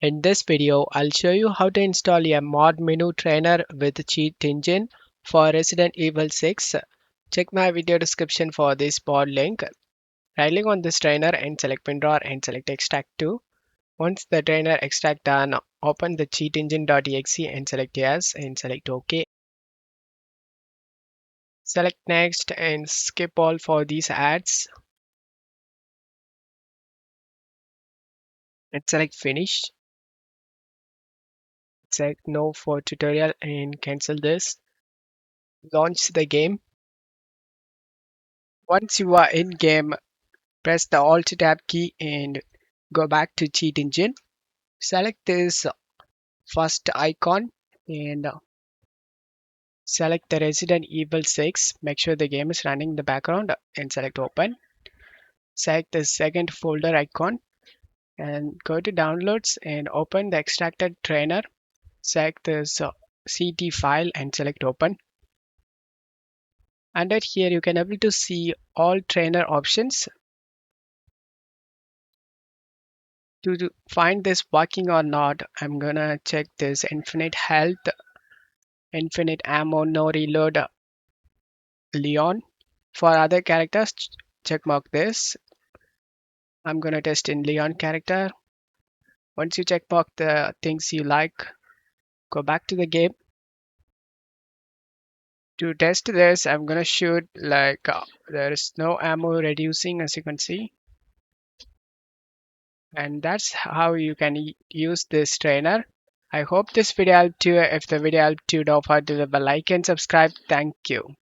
In this video, I'll show you how to install a mod menu trainer with Cheat Engine for Resident Evil 6. Check my video description for this mod link. Right-click on this trainer and select WinRAR and select Extract to. Once the trainer extract done, open the cheatengine.exe and select Yes and select OK. Select Next and skip all for these ads and select Finish. Select No for tutorial and cancel this. Launch the game. Once you are in game, press the Alt Tab key and go back to Cheat Engine. Select this first icon and select the Resident Evil 6. Make sure the game is running in the background and select Open. Select the second folder icon and go to Downloads and open the extracted trainer. Select this CT file and select Open. Under here, you can able to see all trainer options. To find this working or not, I'm gonna check this infinite health, infinite ammo, no reload, Leon. For other characters, check mark this. I'm gonna test in Leon character. Once you check mark the things you like, go back to the game. To test this, I'm gonna shoot like there is no ammo reducing, as you can see. And that's how you can use this trainer. I hope this video helped you. If the video helped you, don't forget to leave a like and subscribe. Thank you.